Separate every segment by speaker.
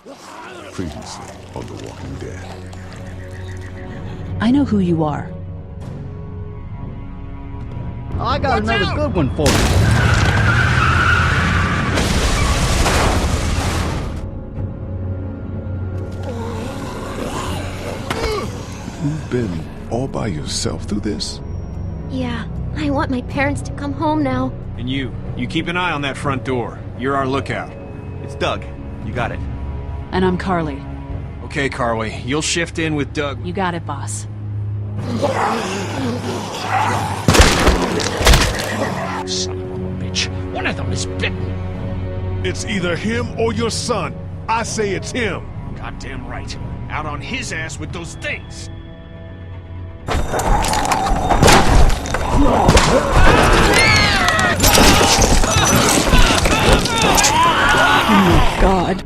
Speaker 1: Previously on The Walking Dead.
Speaker 2: I know who you are.
Speaker 3: I got another good one for you.
Speaker 1: You've been all by yourself through this?
Speaker 4: Yeah, I want my parents to come home now.
Speaker 5: And you keep an eye on that front door. You're our lookout.
Speaker 6: It's Doug. You got it.
Speaker 2: And I'm Carly.
Speaker 5: Okay, Carly, you'll shift in with Doug.
Speaker 2: You got it, boss.
Speaker 7: Son of a bitch. One of them is bitten.
Speaker 8: It's either him or your son. I say it's him.
Speaker 7: Goddamn right. Out on his ass with those things.
Speaker 2: Oh my God.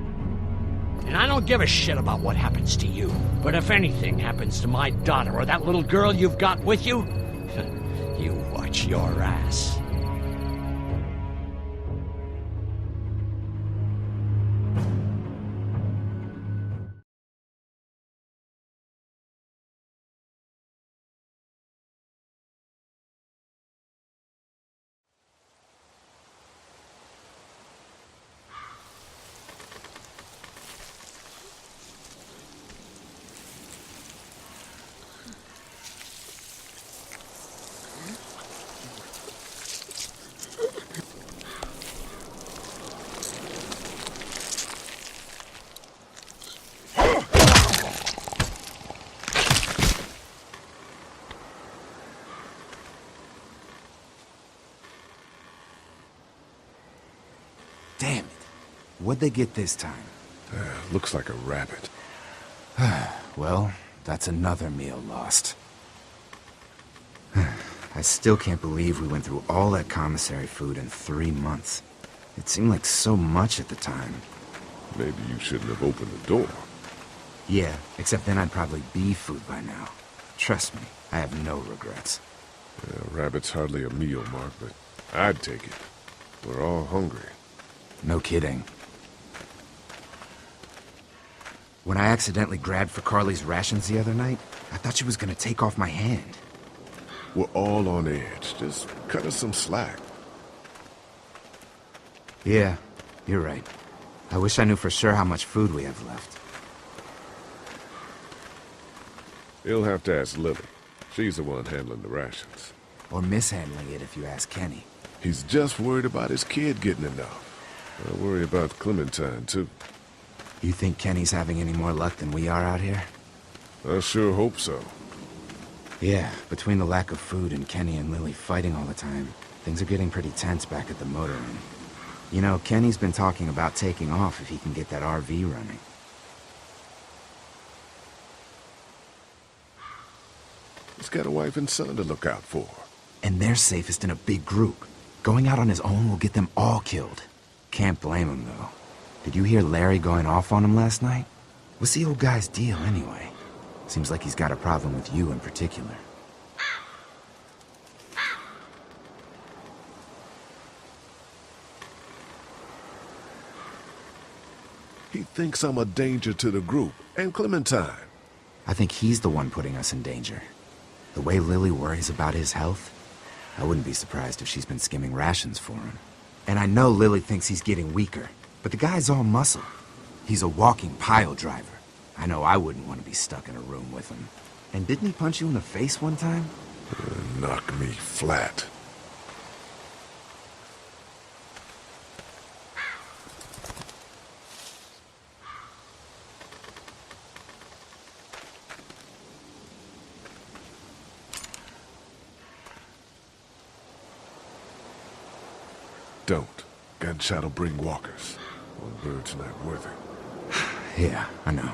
Speaker 7: And I don't give a shit about what happens to you. But if anything happens to my daughter or that little girl you've got with you, you watch your ass.
Speaker 9: Damn it. What'd they get this time?
Speaker 1: Looks like a rabbit.
Speaker 9: Well, that's another meal lost. I still can't believe we went through all that commissary food in 3 months. It seemed like so much at the time.
Speaker 1: Maybe you shouldn't have opened the door.
Speaker 9: Yeah, except then I'd probably be food by now. Trust me, I have no regrets.
Speaker 1: Rabbit's hardly a meal, Mark, but I'd take it. We're all hungry.
Speaker 9: No kidding. When I accidentally grabbed for Carly's rations the other night, I thought she was gonna take off my hand.
Speaker 1: We're all on edge. Just cut us some slack.
Speaker 9: Yeah, you're right. I wish I knew for sure how much food we have left.
Speaker 1: You'll have to ask Lily. She's the one handling the rations.
Speaker 9: Or mishandling it if you ask Kenny.
Speaker 1: He's just worried about his kid getting enough. I worry about Clementine, too.
Speaker 9: You think Kenny's having any more luck than we are out here?
Speaker 1: I sure hope so.
Speaker 9: Yeah, between the lack of food and Kenny and Lily fighting all the time, things are getting pretty tense back at the motor inn. You know, Kenny's been talking about taking off if he can get that RV running.
Speaker 1: He's got a wife and son to look out for.
Speaker 9: And they're safest in a big group. Going out on his own will get them all killed. Can't blame him, though. Did you hear Larry going off on him last night? What's the old guy's deal, anyway? Seems like he's got a problem with you in particular.
Speaker 1: He thinks I'm a danger to the group, and Clementine.
Speaker 9: I think he's the one putting us in danger. The way Lily worries about his health, I wouldn't be surprised if she's been skimming rations for him. And I know Lily thinks he's getting weaker, but the guy's all muscle. He's a walking pile driver. I know I wouldn't want to be stuck in a room with him. And didn't he punch you in the face one time?
Speaker 1: Knock me flat. Don't. Gunshot'll bring walkers. One bird's not worth it.
Speaker 9: Yeah, I know.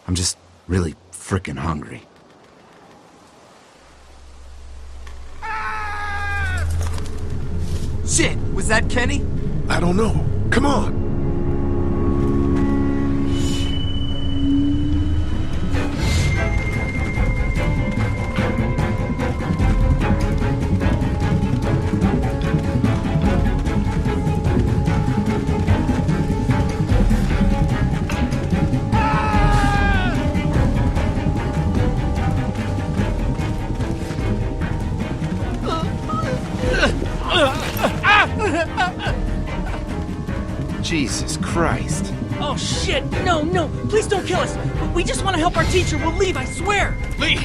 Speaker 9: I'm just really frickin' hungry. Shit! Was that Kenny?
Speaker 1: I don't know. Come on!
Speaker 9: Jesus Christ.
Speaker 10: Oh shit! No, please don't kill us. We just want to help our teacher. We'll leave, I swear.
Speaker 5: Lee,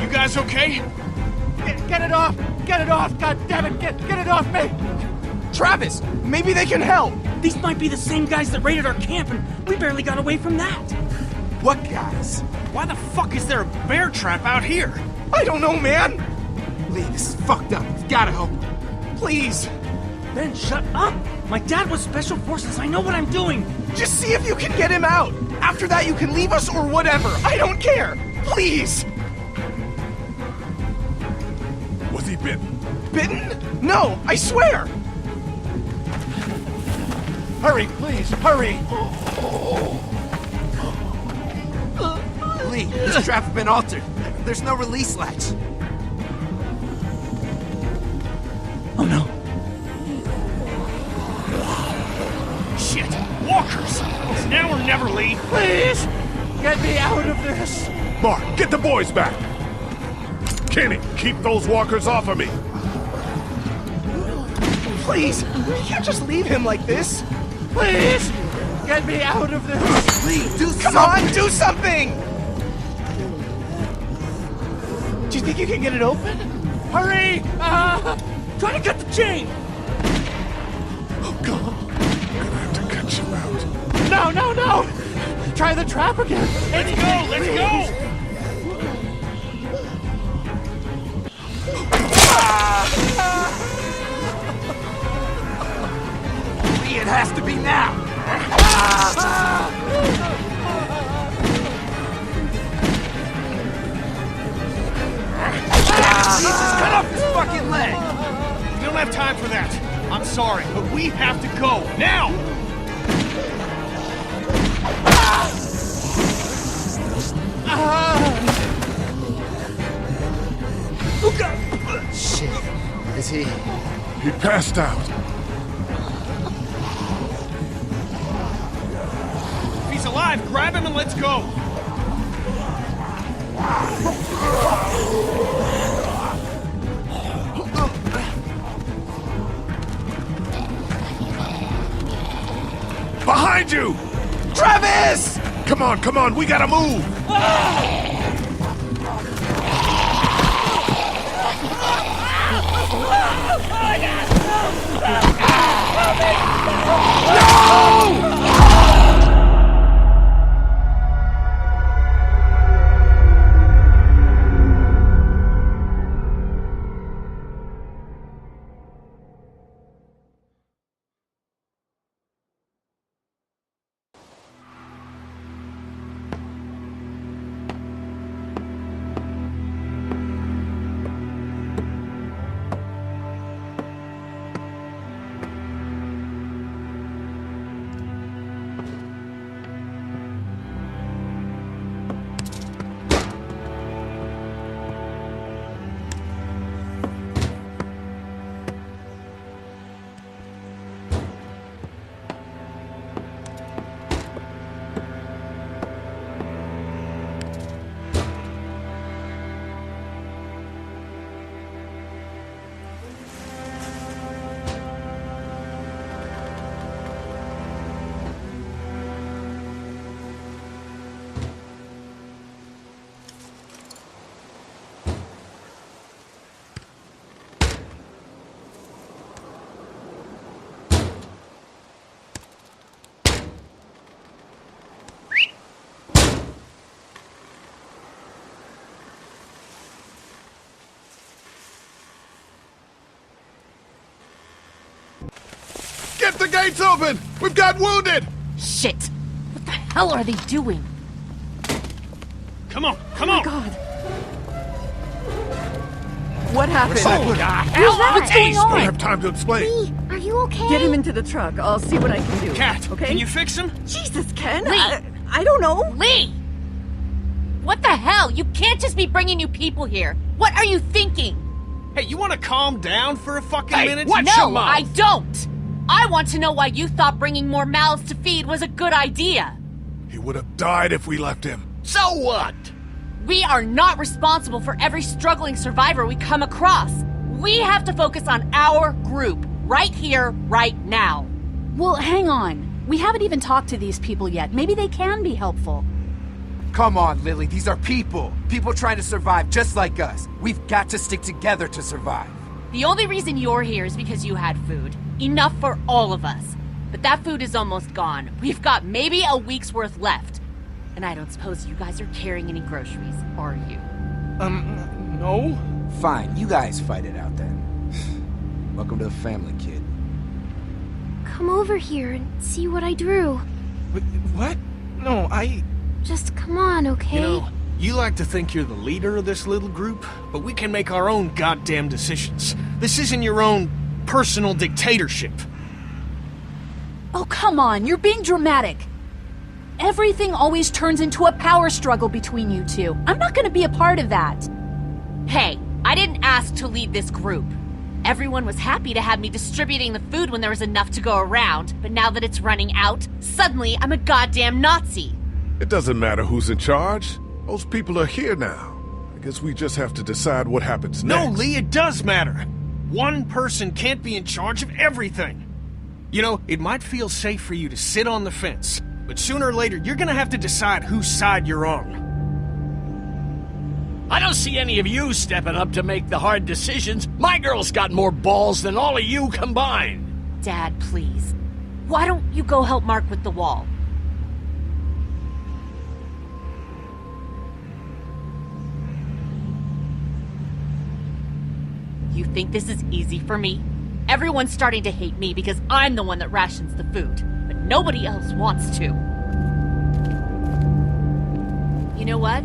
Speaker 5: you guys okay?
Speaker 6: Get it off! Get it off! God damn it! Get it off me! Travis, maybe they can help.
Speaker 10: These might be the same guys that raided our camp, and we barely got away from that.
Speaker 9: What guys?
Speaker 5: Why the fuck is there a bear trap out here?
Speaker 6: I don't know, man.
Speaker 9: Lee, this is fucked up. You've gotta help.
Speaker 6: Please,
Speaker 10: Ben, shut up. My dad was Special Forces. I know what I'm doing.
Speaker 6: just see if you can get him out. After that, you can leave us or whatever. I don't care. Please.
Speaker 8: Was he bitten?
Speaker 6: Bitten? No, I swear. Hurry, please, hurry.
Speaker 9: Lee, this trap's been altered. There's no release latch.
Speaker 10: Oh no.
Speaker 5: Shit, walkers! It's now or never, Lee.
Speaker 6: Please, get me out of this.
Speaker 8: Mark, get the boys back! Kenny, keep those walkers off of me!
Speaker 6: Please, you can't just leave him like this. Please, get me out of this.
Speaker 9: Lee, do something!
Speaker 6: Come on, do something! Do you think you can get it open? Hurry!
Speaker 10: Try to cut the chain.
Speaker 8: Oh, God. I'm gonna have to cut you out.
Speaker 6: No! Try the trap again.
Speaker 5: Let's go, let's go!
Speaker 9: Lee, it has to be now! Jesus, cut off his fucking leg!
Speaker 5: We don't have time for that. I'm sorry, but we have to go, now!
Speaker 9: Shit. Is he?
Speaker 8: He passed out.
Speaker 5: If he's alive, grab him and let's go!
Speaker 8: Behind you!
Speaker 6: Travis!
Speaker 8: Come on, we gotta move! Get the gates open! We've got wounded!
Speaker 4: Shit! What the hell are they doing?
Speaker 5: Come on!
Speaker 2: God. What happened?
Speaker 5: Oh, God!
Speaker 4: What's going
Speaker 8: I don't
Speaker 4: on?
Speaker 8: have time to explain.
Speaker 4: Lee, are you okay?
Speaker 2: Get him into the truck. I'll see what I can do.
Speaker 5: Cat,
Speaker 2: okay?
Speaker 5: can you fix him?
Speaker 2: Jesus, Ken.
Speaker 4: Lee.
Speaker 2: I don't know.
Speaker 4: Lee! What the hell? You can't just be bringing new people here. What are you thinking?
Speaker 5: Hey, you want to calm down for a fucking minute?
Speaker 4: No, I don't! I want to know why you thought bringing more mouths to feed was a good idea.
Speaker 8: He would have died if we left him.
Speaker 5: So what?
Speaker 4: We are not responsible for every struggling survivor we come across. We have to focus on our group, right here, right now.
Speaker 2: Well, hang on.
Speaker 11: We haven't even talked to these people yet. Maybe they can be helpful.
Speaker 6: Come on, Lily, these are people. People trying to survive just like us. We've got to stick together to survive.
Speaker 4: The only reason you're here is because you had food. Enough for all of us. But that food is almost gone. We've got maybe a week's worth left. And I don't suppose you guys are carrying any groceries, are you?
Speaker 6: No. Fine, you guys fight it out then. Welcome to the family, kid.
Speaker 12: Come over here and see what I drew.
Speaker 5: What? No,
Speaker 12: Just come on, okay?
Speaker 5: You know, you like to think you're the leader of this little group, but we can make our own goddamn decisions. This isn't your own personal dictatorship.
Speaker 11: Oh, come on, you're being dramatic. Everything always turns into a power struggle between you two. I'm not gonna be a part of that.
Speaker 4: Hey, I didn't ask to lead this group. Everyone was happy to have me distributing the food when there was enough to go around, but now that it's running out, suddenly I'm a goddamn Nazi.
Speaker 1: It doesn't matter who's in charge. Those people are here now. I guess we just have to decide what happens next.
Speaker 5: No, Lee, it does matter. One person can't be in charge of everything. You know, it might feel safe for you to sit on the fence, but sooner or later, you're gonna have to decide whose side you're on.
Speaker 7: I don't see any of you stepping up to make the hard decisions. My girl's got more balls than all of you combined.
Speaker 4: Dad, please. Why don't you go help Mark with the wall? You think this is easy for me? Everyone's starting to hate me because I'm the one that rations the food, but nobody else wants to. You know what?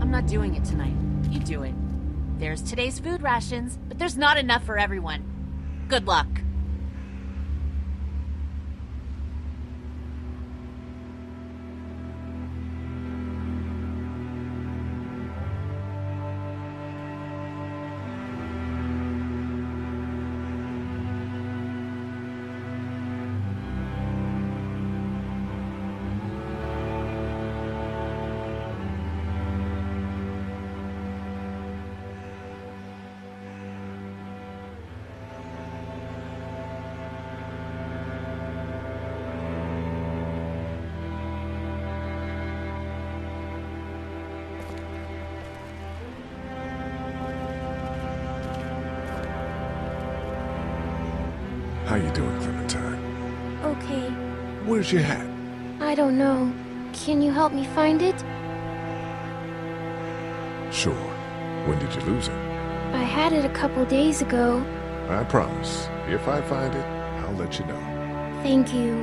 Speaker 4: I'm not doing it tonight. You do it. There's today's food rations, but there's not enough for everyone. Good luck.
Speaker 1: How you doing, Clementine?
Speaker 12: Okay.
Speaker 1: Where's your hat?
Speaker 12: I don't know. Can you help me find it?
Speaker 1: Sure. When did you lose it?
Speaker 12: I had it a couple days ago.
Speaker 1: I promise. If I find it, I'll let you know.
Speaker 12: Thank you.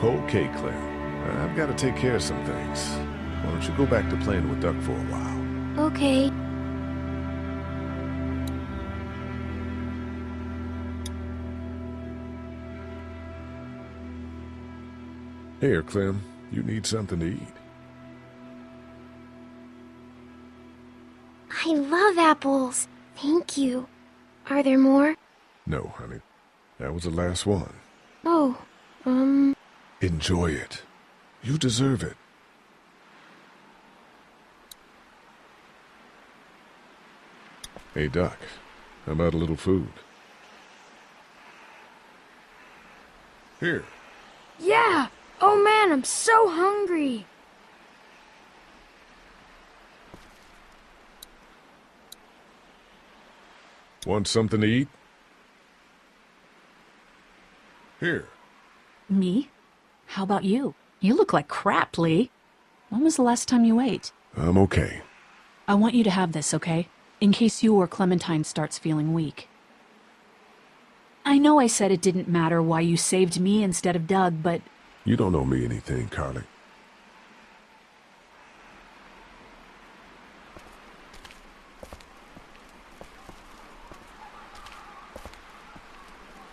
Speaker 1: Okay, Clem. I've got to take care of some things. Why don't you go back to playing with Duck for a while?
Speaker 12: Okay.
Speaker 1: Here, Clem. You need something to eat.
Speaker 12: I love apples. Thank you. Are there more?
Speaker 1: No, honey. That was the last one.
Speaker 12: Oh,
Speaker 1: Enjoy it. You deserve it. Hey, Doc. How about a little food? Here.
Speaker 12: Yeah! Oh man, I'm so hungry!
Speaker 1: Want something to eat? Here.
Speaker 11: Me? How about you? You look like crap, Lee. When was the last time you ate?
Speaker 1: I'm okay.
Speaker 11: I want you to have this, okay? In case you or Clementine starts feeling weak. I know I said it didn't matter why you saved me instead of Doug, but...
Speaker 1: You don't owe me anything, Carly.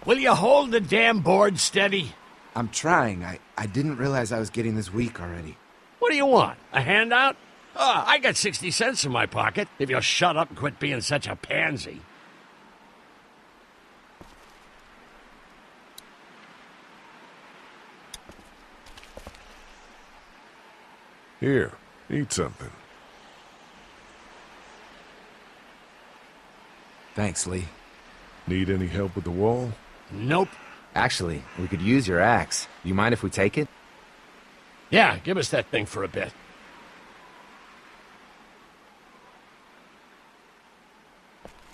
Speaker 7: Will you hold the damn board steady?
Speaker 9: I'm trying. I didn't realize I was getting this weak already.
Speaker 7: What do you want? A handout? Oh, I got 60 cents in my pocket, if you'll shut up and quit being such a pansy.
Speaker 1: Here, eat something.
Speaker 9: Thanks, Lee.
Speaker 1: Need any help with the wall?
Speaker 7: Nope.
Speaker 9: Actually, we could use your axe. Do you mind if we take it?
Speaker 7: Yeah, give us that thing for a bit.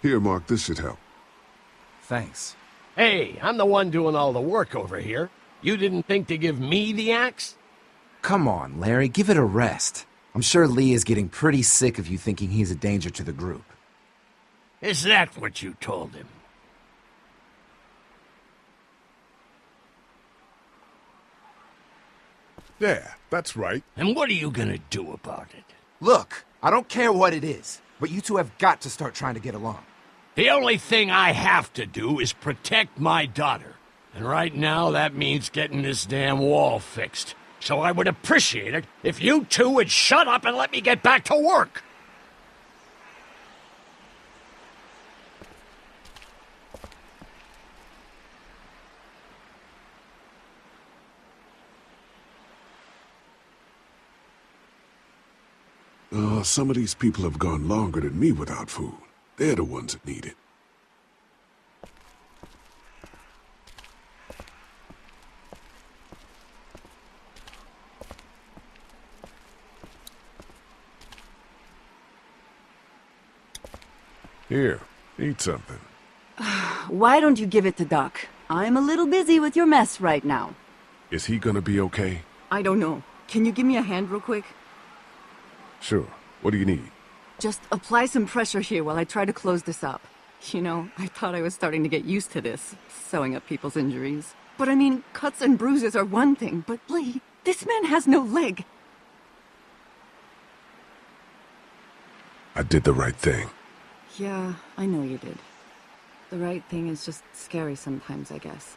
Speaker 1: Here, Mark, this should help.
Speaker 9: Thanks.
Speaker 7: Hey, I'm the one doing all the work over here. You didn't think to give me the axe?
Speaker 9: Come on, Larry, give it a rest. I'm sure Lee is getting pretty sick of you thinking he's a danger to the group.
Speaker 7: Is that what you told him?
Speaker 1: Yeah, that's right.
Speaker 7: And what are you gonna do about it?
Speaker 9: Look, I don't care what it is, but you two have got to start trying to get along.
Speaker 7: The only thing I have to do is protect my daughter. And right now, that means getting this damn wall fixed. So I would appreciate it if you two would shut up and let me get back to work.
Speaker 1: Some of these people have gone longer than me without food. They're the ones that need it. Here, eat something.
Speaker 2: Why don't you give it to Doc? I'm a little busy with your mess right now.
Speaker 1: Is he gonna be okay?
Speaker 2: I don't know. Can you give me a hand real quick?
Speaker 1: Sure. What do you need?
Speaker 2: Just apply some pressure here while I try to close this up. You know, I thought I was starting to get used to this, sewing up people's injuries. But I mean, cuts and bruises are one thing, but Lee, this man has no leg.
Speaker 1: I did the right thing.
Speaker 2: Yeah, I know you did. The right thing is just scary sometimes, I guess.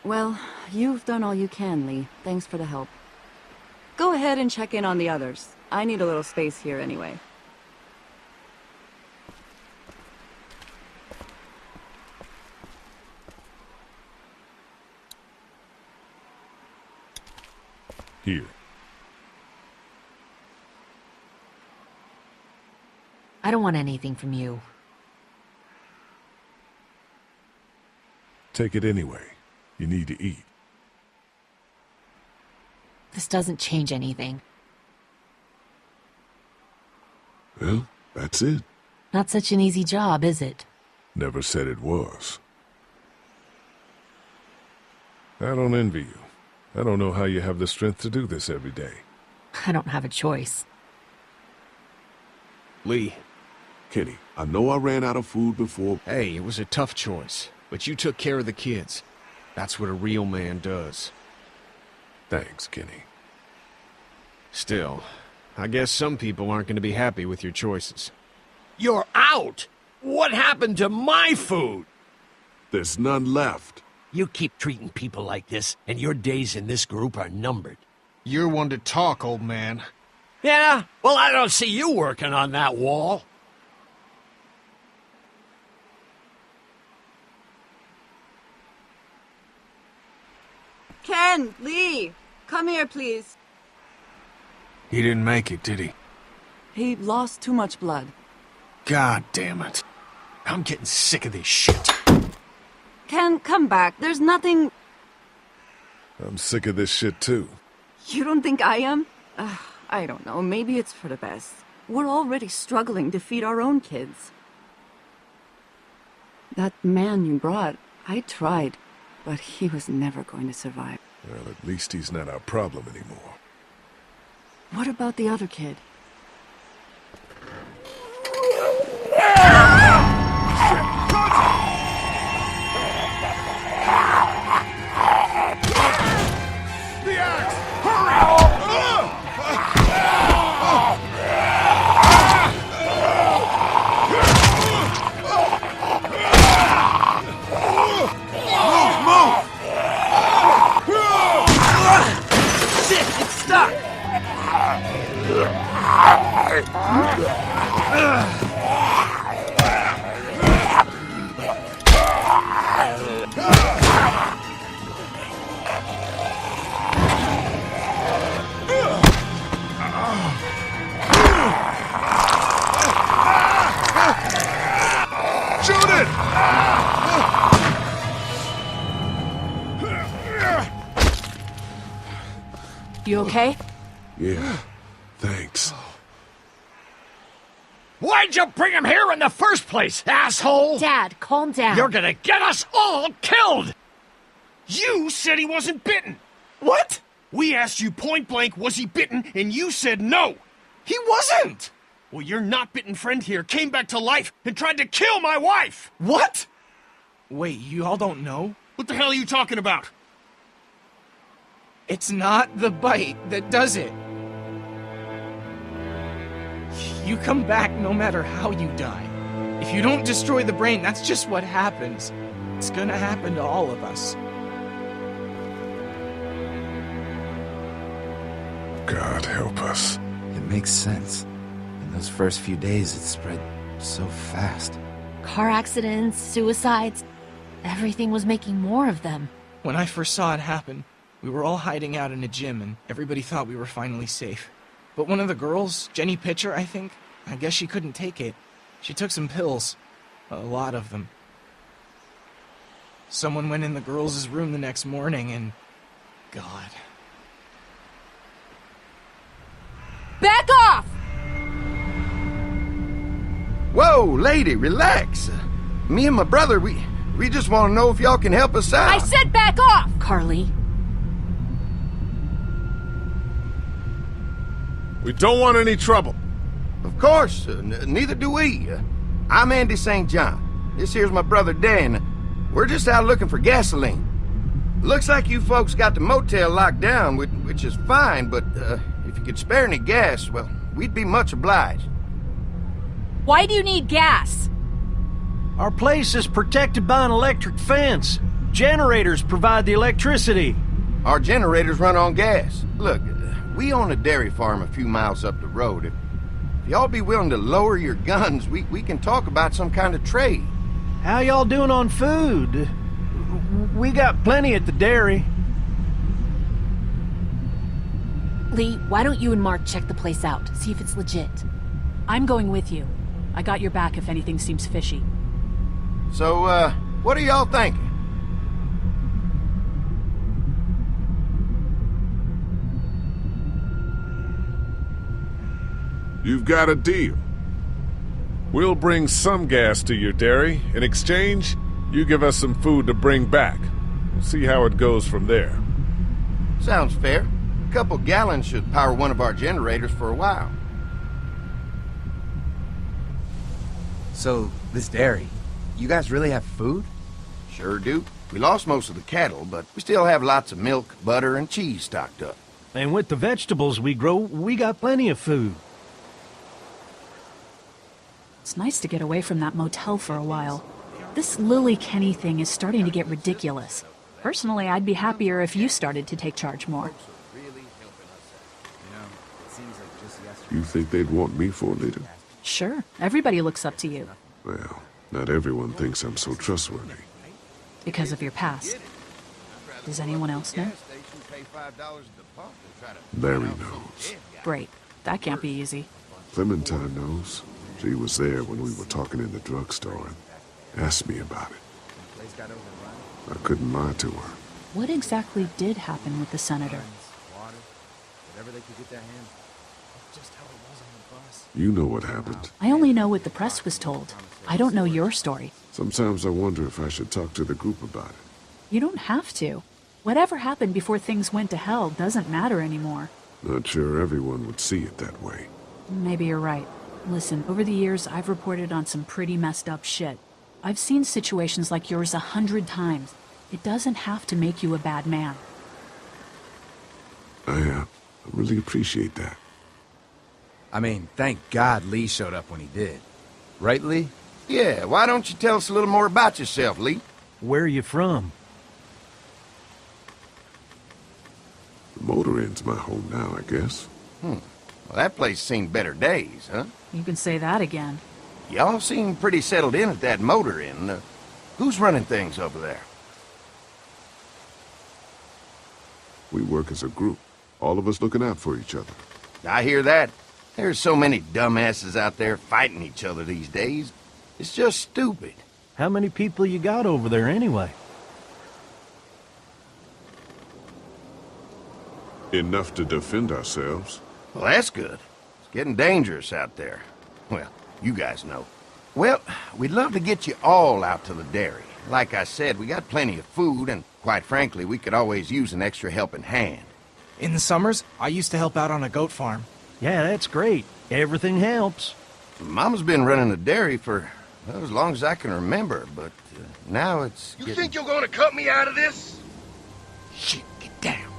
Speaker 2: Well, you've done all you can, Lee. Thanks for the help. Go ahead and check in on the others. I need a little space here anyway.
Speaker 1: Here.
Speaker 4: I don't want anything from you.
Speaker 1: Take it anyway. You need to eat.
Speaker 4: This doesn't change anything.
Speaker 1: Well, that's it.
Speaker 4: Not such an easy job, is it?
Speaker 1: Never said it was. I don't envy you. I don't know how you have the strength to do this every day.
Speaker 4: I don't have a choice.
Speaker 5: Lee.
Speaker 1: Kenny, I know I ran out of food before.
Speaker 5: Hey, it was a tough choice, but you took care of the kids. That's what a real man does.
Speaker 1: Thanks, Kenny.
Speaker 5: Still, I guess some people aren't going to be happy with your choices.
Speaker 7: You're out! What happened to my food?
Speaker 1: There's none left.
Speaker 7: You keep treating people like this, and your days in this group are numbered.
Speaker 5: You're one to talk, old man.
Speaker 7: Yeah? Well, I don't see you working on that wall.
Speaker 2: Ken! Lee! Come here, please.
Speaker 5: He didn't make it, did he?
Speaker 2: He lost too much blood.
Speaker 5: God damn it. I'm getting sick of this shit.
Speaker 2: Ken, come back. There's nothing...
Speaker 1: I'm sick of this shit, too.
Speaker 2: You don't think I am? I don't know. Maybe it's for the best. We're already struggling to feed our own kids. That man you brought, I tried, but he was never going to survive.
Speaker 1: Well, at least he's not our problem anymore.
Speaker 2: What about the other kid?
Speaker 8: The axe! Hurry!
Speaker 6: Move! Shit, it's stuck!
Speaker 11: You okay?
Speaker 1: Yeah, thanks.
Speaker 7: Why'd you bring him here in the first place, asshole?
Speaker 4: Dad, calm down.
Speaker 7: You're gonna get us all killed!
Speaker 5: You said he wasn't bitten.
Speaker 6: What?
Speaker 5: We asked you point blank, was he bitten, and you said no.
Speaker 6: He wasn't!
Speaker 5: Well, your not bitten friend here came back to life and tried to kill my wife.
Speaker 6: What? Wait, you all don't know?
Speaker 5: What the hell are you talking about?
Speaker 6: It's not the bite that does it. You come back no matter how you die. If you don't destroy the brain, that's just what happens. It's gonna happen to all of us.
Speaker 1: God help us.
Speaker 9: It makes sense. In those first few days, it spread so fast.
Speaker 4: Car accidents, suicides, everything was making more of them.
Speaker 6: When I first saw it happen, we were all hiding out in a gym and everybody thought we were finally safe. But one of the girls, Jenny Pitcher, I think, I guess she couldn't take it. She took some pills. A lot of them. Someone went in the girls' room the next morning and... God.
Speaker 4: Back off!
Speaker 13: Whoa, lady, relax. Me and my brother, we just want to know if y'all can help us out.
Speaker 4: I said back off! Carly.
Speaker 1: We don't want any trouble.
Speaker 13: Of course, neither do we. I'm Andy St. John. This here's my brother Dan. We're just out looking for gasoline. Looks like you folks got the motel locked down, which is fine, but if you could spare any gas, well, we'd be much obliged.
Speaker 4: Why do you need gas?
Speaker 14: Our place is protected by an electric fence. Generators provide the electricity.
Speaker 13: Our generators run on gas. Look, we own a dairy farm a few miles up the road. If y'all be willing to lower your guns, we can talk about some kind of trade.
Speaker 14: How y'all doing on food? We got plenty at the dairy.
Speaker 4: Lee, why don't you and Mark check the place out, see if it's legit?
Speaker 11: I'm going with you. I got your back if anything seems fishy.
Speaker 13: So, what are y'all thinking?
Speaker 1: You've got a deal. We'll bring some gas to your dairy. In exchange, you give us some food to bring back. We'll see how it goes from there.
Speaker 13: Sounds fair. A couple gallons should power one of our generators for a while.
Speaker 9: So, this dairy, you guys really have food?
Speaker 13: Sure do. We lost most of the cattle, but we still have lots of milk, butter, and cheese stocked up.
Speaker 14: And with the vegetables we grow, we got plenty of food.
Speaker 11: It's nice to get away from that motel for a while. This Lily Kenny thing is starting to get ridiculous. Personally, I'd be happier if you started to take charge more.
Speaker 1: You think they'd want me for a leader?
Speaker 11: Sure, everybody looks up to you.
Speaker 1: Well, not everyone thinks I'm so trustworthy.
Speaker 11: Because of your past. Does anyone else know?
Speaker 1: Larry knows.
Speaker 11: Great. That can't be easy.
Speaker 1: Clementine knows. She was there when we were talking in the drugstore and asked me about it. I couldn't lie to her.
Speaker 11: What exactly did happen with the senator?
Speaker 1: You know what happened.
Speaker 11: I only know what the press was told. I don't know your story.
Speaker 1: Sometimes I wonder if I should talk to the group about it.
Speaker 11: You don't have to. Whatever happened before things went to hell doesn't matter anymore.
Speaker 1: Not sure everyone would see it that way.
Speaker 11: Maybe you're right. Listen, over the years, I've reported on some pretty messed up shit. I've seen situations like yours 100 times. It doesn't have to make you a bad man.
Speaker 1: I really appreciate that.
Speaker 9: I mean, thank God Lee showed up when he did. Right, Lee?
Speaker 13: Yeah, why don't you tell us a little more about yourself, Lee?
Speaker 14: Where are you from?
Speaker 1: The motor inn's my home now, I guess.
Speaker 13: Well, that place seen better days, huh?
Speaker 11: You can say that again.
Speaker 13: Y'all seem pretty settled in at that motor inn. Who's running things over there?
Speaker 1: We work as a group. All of us looking out for each other.
Speaker 13: I hear that. There's so many dumbasses out there fighting each other these days. It's just stupid.
Speaker 14: How many people you got over there anyway?
Speaker 1: Enough to defend ourselves.
Speaker 13: Well, that's good. It's getting dangerous out there. Well, you guys know. Well, we'd love to get you all out to the dairy. Like I said, we got plenty of food, and quite frankly, we could always use an extra helping hand.
Speaker 6: In the summers, I used to help out on a goat farm.
Speaker 14: Yeah, that's great. Everything helps.
Speaker 13: Mama's been running the dairy for well, as long as I can remember, but now it's
Speaker 15: You think you're gonna cut me out of this?
Speaker 6: Shit, get down.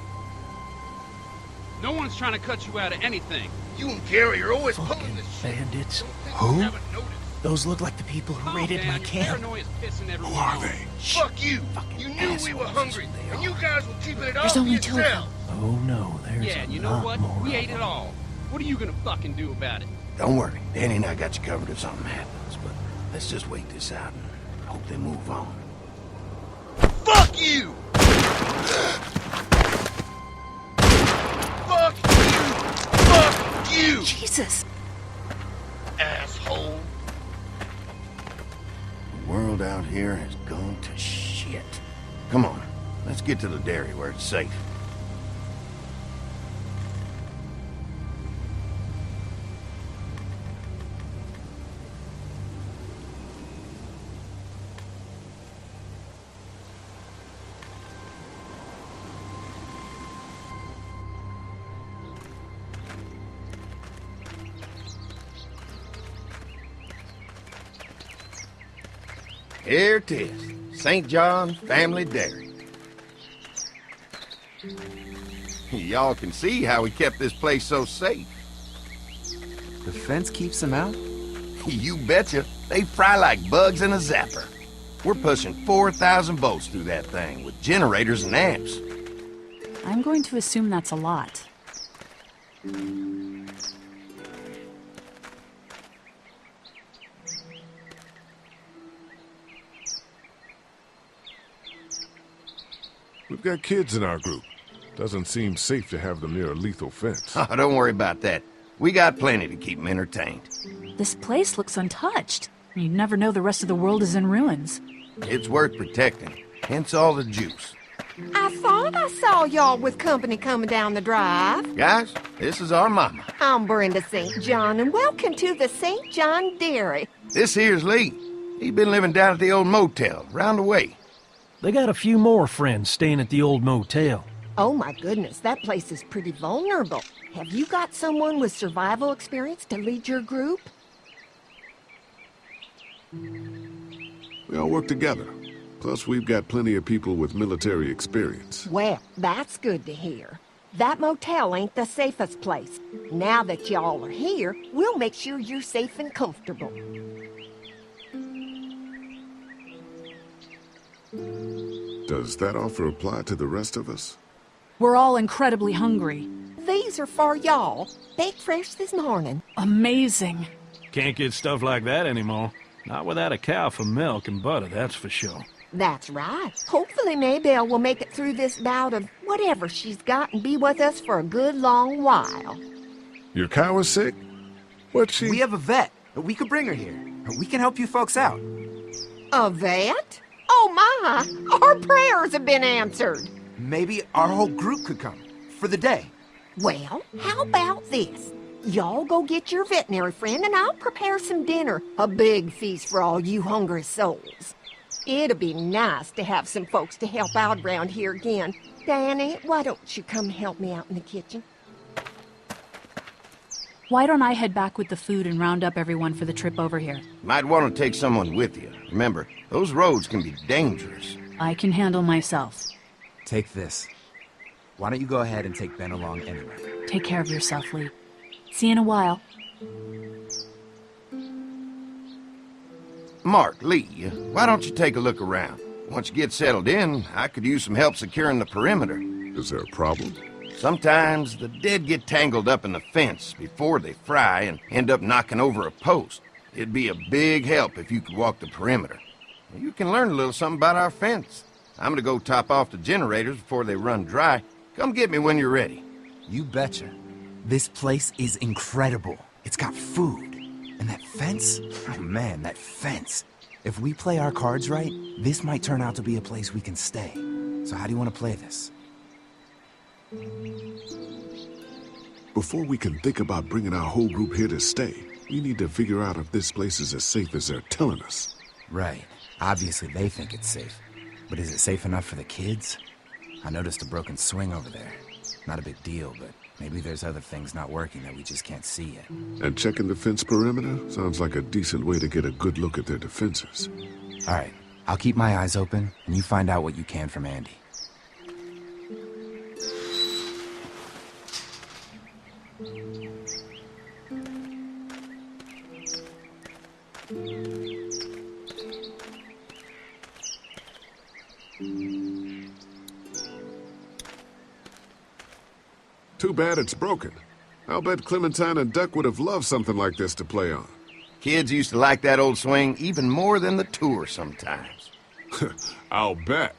Speaker 16: No one's trying to cut you out of anything.
Speaker 15: You and Gary are always pulling this shit.
Speaker 14: Bandits.
Speaker 6: Who? Those look like the people who raided my camp.
Speaker 1: Who are they?
Speaker 15: Fuck you! You knew we were hungry, and you guys were keeping it all
Speaker 11: There's
Speaker 15: for
Speaker 11: only 2 of them.
Speaker 15: yourselves.
Speaker 14: Oh no, there's
Speaker 16: Yeah, you know what? We ate it all. What are you gonna fucking do about it?
Speaker 13: Don't worry, Danny and I got you covered if something happens, but let's just wait this out and hope they move on.
Speaker 15: Fuck you! Fuck you! Fuck you!
Speaker 11: Jesus!
Speaker 15: Asshole!
Speaker 13: The world out here has gone to shit. Come on, let's get to the dairy where it's safe. Here it is, St. John's Family Dairy. Y'all can see how we kept this place so safe.
Speaker 9: The fence keeps them out?
Speaker 13: You betcha. They fry like bugs in a zapper. We're pushing 4,000 volts through that thing with generators and amps.
Speaker 11: I'm going to assume that's a lot.
Speaker 1: We've got kids in our group. Doesn't seem safe to have them near a lethal fence.
Speaker 13: Oh, don't worry about that. We got plenty to keep them entertained.
Speaker 11: This place looks untouched. You'd never know the rest of the world is in ruins.
Speaker 13: It's worth protecting, hence all the juice.
Speaker 17: I thought I saw y'all with company coming down the drive.
Speaker 13: Guys, this is our mama.
Speaker 17: I'm Brenda St. John, and welcome to the St. John Dairy.
Speaker 13: This here's Lee. He's been living down at the old motel, round the way.
Speaker 14: They got a few more friends staying at the old motel.
Speaker 17: Oh my goodness, that place is pretty vulnerable. Have you got someone with survival experience to lead your group?
Speaker 1: We all work together. Plus, we've got plenty of people with military experience.
Speaker 17: Well, that's good to hear. That motel ain't the safest place. Now that y'all are here, we'll make sure you're safe and comfortable.
Speaker 1: Does that offer apply to the rest of us?
Speaker 11: We're all incredibly hungry.
Speaker 17: These are for y'all. Baked fresh this morning.
Speaker 11: Amazing.
Speaker 14: Can't get stuff like that anymore. Not without a cow for milk and butter, that's for sure.
Speaker 17: That's right. Hopefully Maybelle will make it through this bout of whatever she's got and be with us for a good long while.
Speaker 1: Your cow is sick? What's she?
Speaker 9: We have a vet. We could bring her here. We can help you folks out.
Speaker 17: A vet? Oh my! Our prayers have been answered.
Speaker 9: Maybe our whole group could come. For the day.
Speaker 17: Well, how about this? Y'all go get your veterinary friend and I'll prepare some dinner. A big feast for all you hungry souls. It'd be nice to have some folks to help out around here again. Danny, why don't you come help me out in the kitchen?
Speaker 11: Why don't I head back with the food and round up everyone for the trip over here?
Speaker 13: Might want to take someone with you. Remember, those roads can be dangerous.
Speaker 11: I can handle myself.
Speaker 9: Take this. Why don't you go ahead and take Ben along anyway?
Speaker 11: Take care of yourself, Lee. See you in a while.
Speaker 13: Mark, Lee, why don't you take a look around? Once you get settled in, I could use some help securing the perimeter.
Speaker 1: Is there a problem?
Speaker 13: Sometimes the dead get tangled up in the fence before they fry and end up knocking over a post. It'd be a big help if you could walk the perimeter. You can learn a little something about our fence. I'm gonna go top off the generators before they run dry. Come get me when you're ready.
Speaker 9: You betcha. This place is incredible. It's got food. And that fence? Oh man, that fence. If we play our cards right, this might turn out to be a place we can stay. So how do you want to play this?
Speaker 8: Before we can think about bringing our whole group here to stay, we need to figure out if this place is as safe as they're telling us.
Speaker 9: Right. Obviously they think it's safe. But is it safe enough for the kids? I noticed a broken swing over there. Not a big deal, but maybe there's other things not working that we just can't see yet.
Speaker 8: And checking the fence perimeter sounds like a decent way to get a good look at their defenses.
Speaker 9: All right. I'll keep my eyes open, and you find out what you can from Andy.
Speaker 8: Too bad it's broken. I'll bet Clementine and Duck would have loved something like this to play on.
Speaker 13: Kids used to like that old swing even more than the tour sometimes.
Speaker 8: I'll bet.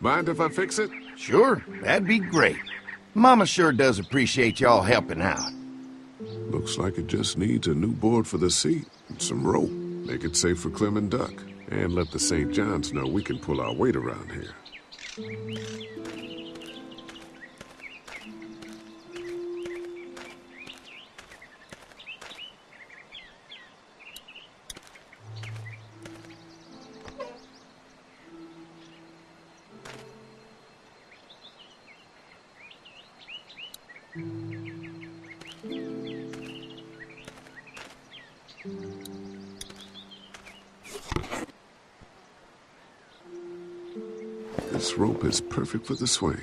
Speaker 8: Mind if I fix it?
Speaker 13: Sure, that'd be great. Mama sure does appreciate y'all helping out.
Speaker 8: Looks like it just needs a new board for the seat and some rope. Make it safe for Clem and Duck. And let the St. John's know we can pull our weight around here. This rope is perfect for the swing.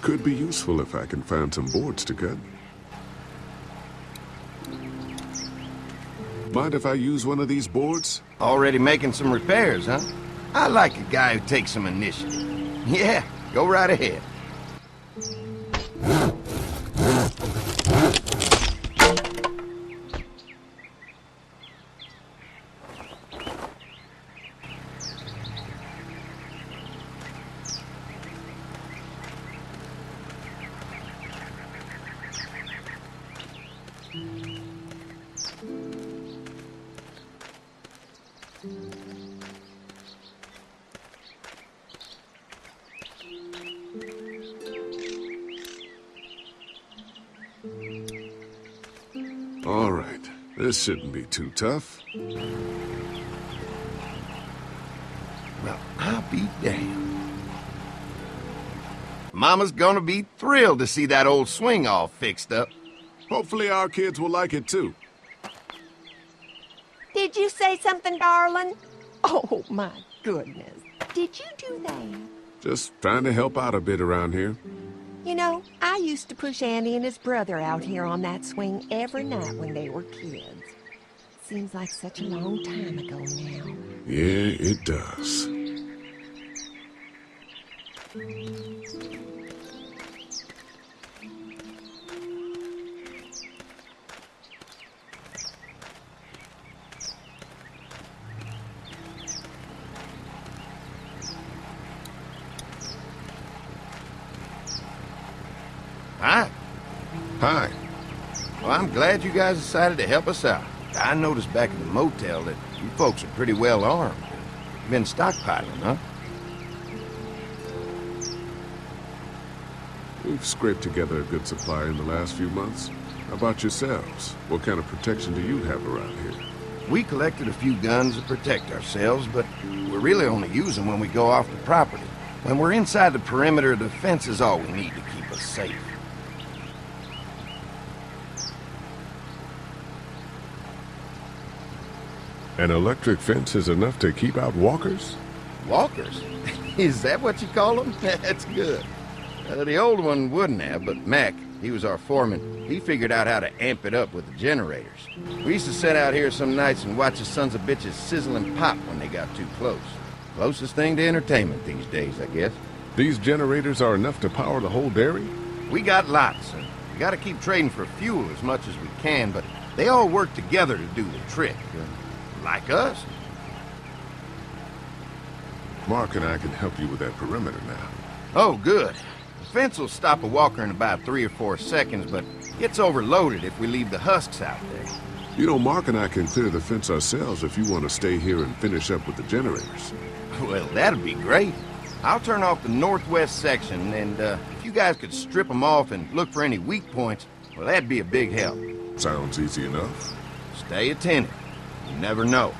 Speaker 8: Could be useful if I can find some boards to cut. Mind if I use one of these boards?
Speaker 13: Already making some repairs, huh? I like a guy who takes some initiative. Yeah, go right ahead.
Speaker 8: All right, this shouldn't be too tough.
Speaker 13: Well, I'll be damned. Mama's gonna be thrilled to see that old swing all fixed up.
Speaker 8: Hopefully our kids will like it too.
Speaker 17: Did you say something, darling? Oh, my goodness. Did you do that?
Speaker 8: Just trying to help out a bit around here.
Speaker 17: You know, I used to push Andy and his brother out here on that swing every night when they were kids. Seems like such a long time ago now.
Speaker 8: Yeah, it does.
Speaker 13: Hi.
Speaker 8: Hi.
Speaker 13: Well, I'm glad you guys decided to help us out. I noticed back at the motel that you folks are pretty well armed. You've been stockpiling, huh?
Speaker 8: We've scraped together a good supply in the last few months. How about yourselves? What kind of protection do you have around here?
Speaker 13: We collected a few guns to protect ourselves, but we really only use them when we go off the property. When we're inside the perimeter, the fence is all we need to keep us safe.
Speaker 8: An electric fence is enough to keep out walkers?
Speaker 13: Walkers? Is that what you call them? That's good. The old one wouldn't have, but Mac, he was our foreman, he figured out how to amp it up with the generators. We used to sit out here some nights and watch the sons of bitches sizzle and pop when they got too close. Closest thing to entertainment these days, I guess.
Speaker 8: These generators are enough to power the whole dairy?
Speaker 13: We got lots. gotta keep trading for fuel as much as we can, but they all work together to do the trick. Like us.
Speaker 8: Mark and I can help you with that perimeter now.
Speaker 13: Oh, good. The fence will stop a walker in about 3 or 4 seconds, but gets overloaded if we leave the husks out there.
Speaker 8: You know, Mark and I can clear the fence ourselves if you want to stay here and finish up with the generators.
Speaker 13: Well, that'd be great. I'll turn off the northwest section, and if you guys could strip them off and look for any weak points, well, that'd be a big help.
Speaker 8: Sounds easy enough.
Speaker 13: Stay attentive. You never know.